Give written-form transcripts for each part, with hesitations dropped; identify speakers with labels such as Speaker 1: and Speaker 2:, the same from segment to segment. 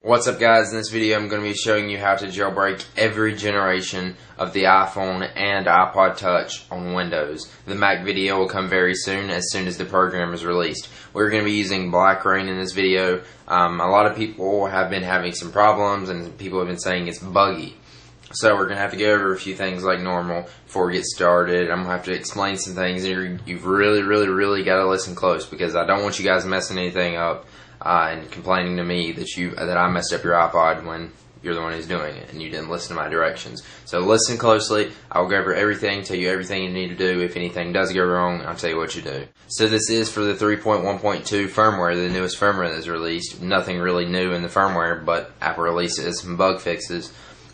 Speaker 1: What's up guys, in this video I'm going to be showing you how to jailbreak every generation of the iPhone and iPod Touch on Windows. The Mac video will come very soon as the program is released. We're going to be using Black Rain in this video. A lot of people have been having some problems and people have been saying it's buggy. So we're going to have to go over a few things like normal before we get started. I'm going to have to explain some things and you've really got to listen close because I don't want you guys messing anything up. And complaining to me that I messed up your iPod when you're the one who's doing it and you didn't listen to my directions. So listen closely. I'll go over everything, tell you everything you need to do. If anything does go wrong, I'll tell you what you do. So this is for the 3.1.2 firmware, the newest firmware that's released. Nothing really new in the firmware, but Apple releases some bug fixes.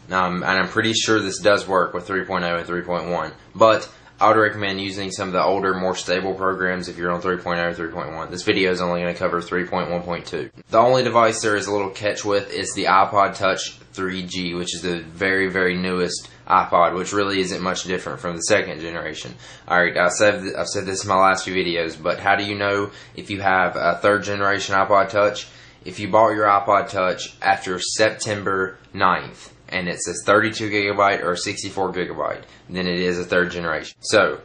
Speaker 1: And I'm pretty sure this does work with 3.0 and 3.1. But I would recommend using some of the older, more stable programs if you're on 3.0 or 3.1. This video is only going to cover 3.1.2. The only device there is a little catch with is the iPod Touch 3G, which is the very newest iPod, which really isn't much different from the second generation. Alright, I've said this in my last few videos, but how do you know if you have a third generation iPod Touch? If you bought your iPod Touch after September 9th, and it says 32 gigabyte or 64 gigabyte, then it is a third generation. So,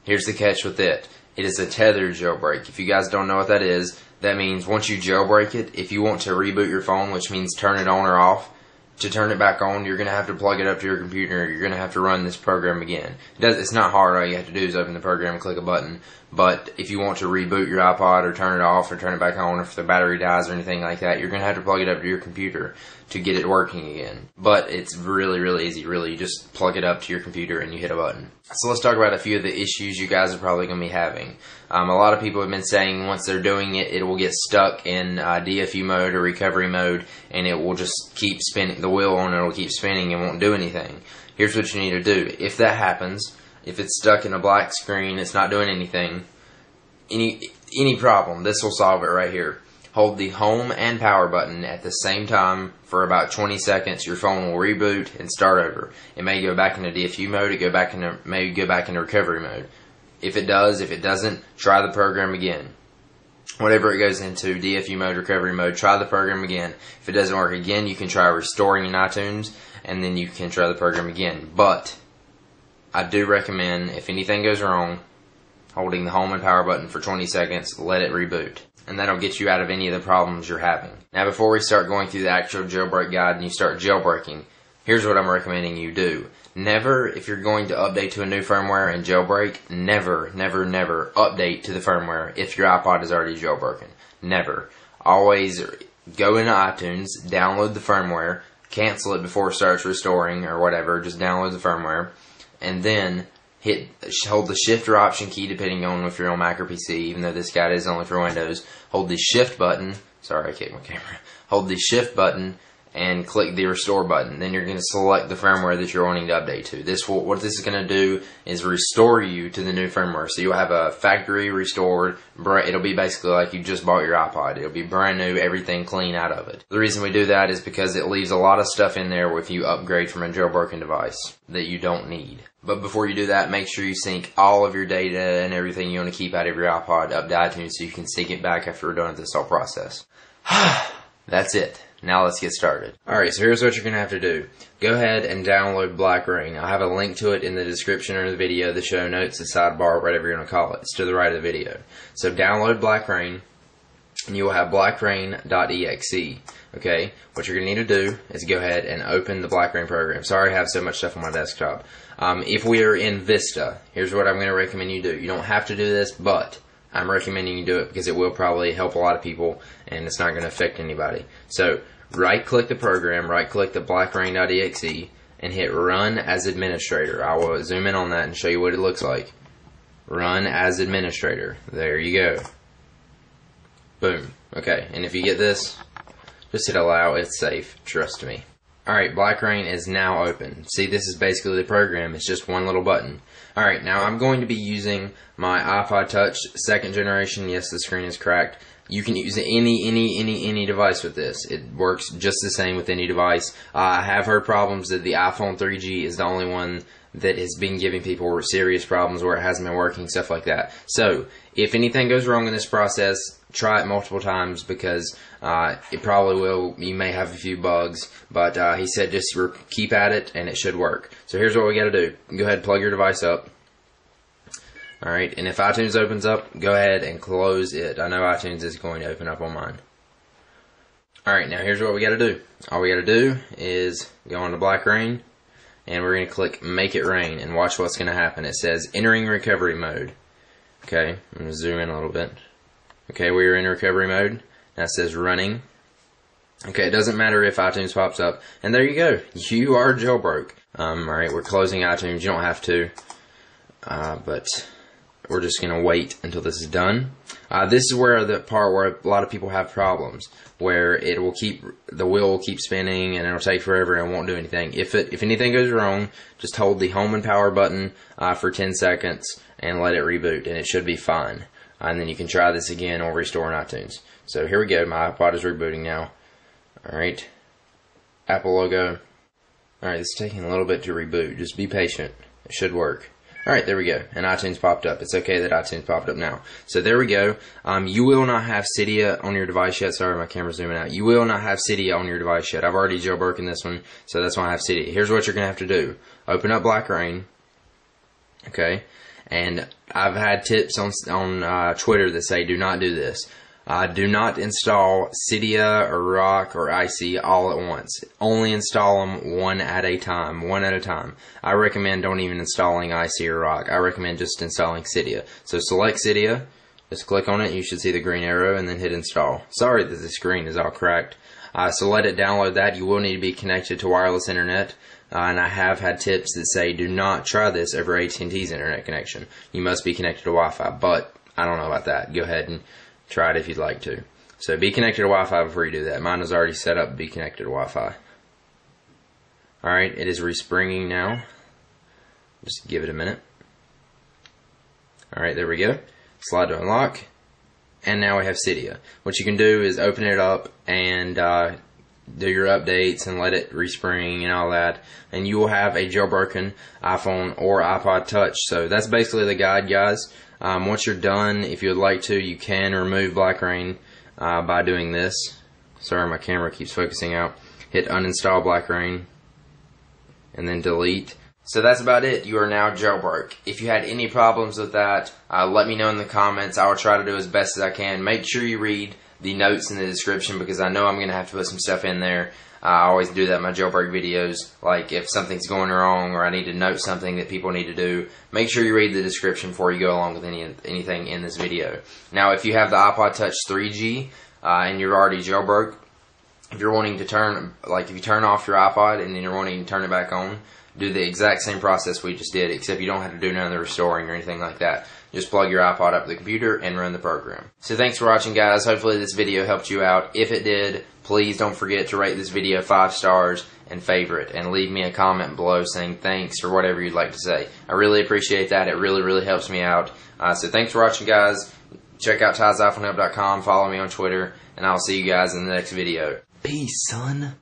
Speaker 1: here's the catch with it. It is a tethered jailbreak. If you guys don't know what that is, that means once you jailbreak it, if you want to reboot your phone, which means turn it on or off, to turn it back on, you're going to have to plug it up to your computer. You're going to have to run this program again. It's not hard. All you have to do is open the program and click a button. But if you want to reboot your iPod or turn it off or turn it back on, if the battery dies or anything like that, you're going to have to plug it up to your computer to get it working again. But it's really easy. Really, you just plug it up to your computer and you hit a button. So let's talk about a few of the issues you guys are probably going to be having. A lot of people have been saying once they're doing it, it will get stuck in DFU mode or recovery mode, and it will just keep spinning. The wheel on it will keep spinning and won't do anything. Here's what you need to do. If that happens, if it's stuck in a black screen, it's not doing anything, any problem, this will solve it right here. Hold the home and power button at the same time for about 20 seconds. Your phone will reboot and start over. It may go back into DFU mode. It may go back into recovery mode. If it does, if it doesn't, try the program again. Whatever it goes into, DFU mode, recovery mode, try the program again. If it doesn't work again, you can try restoring in iTunes, and then you can try the program again. But I do recommend, if anything goes wrong, holding the home and power button for 20 seconds, let it reboot. And that'll get you out of any of the problems you're having. Now before we start going through the actual jailbreak guide and you start jailbreaking, here's what I'm recommending you do. Never, if you're going to update to a new firmware and jailbreak, never update to the firmware if your iPod is already jailbroken. Never. Always go into iTunes, download the firmware, cancel it before it starts restoring or whatever, just download the firmware, and then hold the shift or option key depending on if you're on Mac or PC, even though this guide is only for Windows. Hold the shift button, sorry I kicked my camera, hold the shift button and click the restore button. Then you're going to select the firmware that you're wanting to update to. What this is going to do is restore you to the new firmware. So you'll have a factory restored, it'll be basically like you just bought your iPod. It'll be brand new, everything clean out of it. The reason we do that is because it leaves a lot of stuff in there if you upgrade from a jailbroken device that you don't need. But before you do that, make sure you sync all of your data and everything you want to keep out of your iPod up to iTunes so you can sync it back after we're done with this whole process. That's it. Now let's get started. Alright, so here's what you're going to have to do. Go ahead and download Black Rain. I'll have a link to it in the description or the video, the show notes, the sidebar, whatever you're going to call it. It's to the right of the video. So download Black Rain, and you will have blackrain.exe. Okay, what you're going to need to do is go ahead and open the Black Rain program. Sorry I have so much stuff on my desktop. If we are in Vista, here's what I'm going to recommend you do. You don't have to do this, but I'm recommending you do it because it will probably help a lot of people and it's not going to affect anybody. So right click the program, right click the blackrain.exe and hit run as administrator. I will zoom in on that and show you what it looks like. Run as administrator. There you go. Boom. Okay, and if you get this, just hit allow. It's safe. Trust me. Alright, Black Rain is now open. See, this is basically the program. It's just one little button. Alright, now I'm going to be using my iPod Touch 2nd generation. Yes, the screen is cracked. You can use any device with this. It works just the same with any device. I have heard problems that the iPhone 3G is the only one that has been giving people serious problems where it hasn't been working, stuff like that. So, if anything goes wrong in this process, try it multiple times because it probably will. You may have a few bugs, but he said just keep at it and it should work. So here's what we got to do. Go ahead and plug your device up. Alright, and if iTunes opens up, go ahead and close it. I know iTunes is going to open up on mine. Alright, now here's what we got to do. All we got to do is go on to Black Rain, and we're going to click Make It Rain, and watch what's going to happen. It says Entering Recovery Mode. Okay, I'm going to zoom in a little bit. Okay, we're in recovery mode. Now it says Running. Okay, it doesn't matter if iTunes pops up. And there you go. You are jailbroke. Alright, we're closing iTunes. You don't have to. But we're just going to wait until this is done. This is where the part where a lot of people have problems, where it will the wheel will keep spinning and it'll take forever and won't do anything. If anything goes wrong, just hold the home and power button for 10 seconds and let it reboot, and it should be fine. And then you can try this again or restore in iTunes. So here we go. My iPod is rebooting now. Alright. Apple logo. Alright, it's taking a little bit to reboot. Just be patient. It should work. Alright, there we go. And iTunes popped up. It's okay that iTunes popped up now. So there we go. You will not have Cydia on your device yet. Sorry, my camera's zooming out. You will not have Cydia on your device yet. I've already jailbroken this one, so that's why I have Cydia. Here's what you're going to have to do. Open up Black Rain. Okay. And I've had tips on Twitter that say do not do this. Do not install Cydia or Rock or Icy all at once. Only install them one at a time. I recommend don't even installing Icy or Rock. I recommend just installing Cydia. So select Cydia, just click on it, you should see the green arrow, and then hit install. Sorry that the screen is all cracked. So let it download that. You will need to be connected to wireless internet. And I have had tips that say do not try this over AT&T's internet connection. You must be connected to Wi-Fi, but I don't know about that. Go ahead and try it if you'd like to. So be connected to Wi-Fi before you do that. Mine is already set up to be connected to Wi-Fi. Alright, it is respringing now. Just give it a minute. Alright, there we go. Slide to unlock. And now we have Cydia. What you can do is open it up and do your updates and let it respring and all that, and you will have a jailbroken iPhone or iPod Touch. So that's basically the guide, guys. Once you're done, if you would like to, you can remove Black Rain by doing this. Sorry, my camera keeps focusing out. Hit uninstall Black Rain and then delete. So that's about it. You are now jailbroke. If you had any problems with that, let me know in the comments. I will try to do as best as I can. Make sure you read the notes in the description because I know I'm going to have to put some stuff in there. I always do that in my jailbreak videos. Like if something's going wrong or I need to note something that people need to do, make sure you read the description before you go along with anything in this video. Now if you have the iPod Touch 3G and you're already jailbroke, if you're wanting to if you turn off your iPod and then you're wanting to turn it back on, do the exact same process we just did, except you don't have to do none of the restoring or anything like that. Just plug your iPod up to the computer and run the program. So thanks for watching, guys. Hopefully this video helped you out. If it did, please don't forget to rate this video 5 stars and favorite, and leave me a comment below saying thanks or whatever you'd like to say. I really appreciate that. It really, really helps me out. So thanks for watching, guys. Check out Ty'sIPhoneHelp.com. Follow me on Twitter, and I'll see you guys in the next video. Peace, son.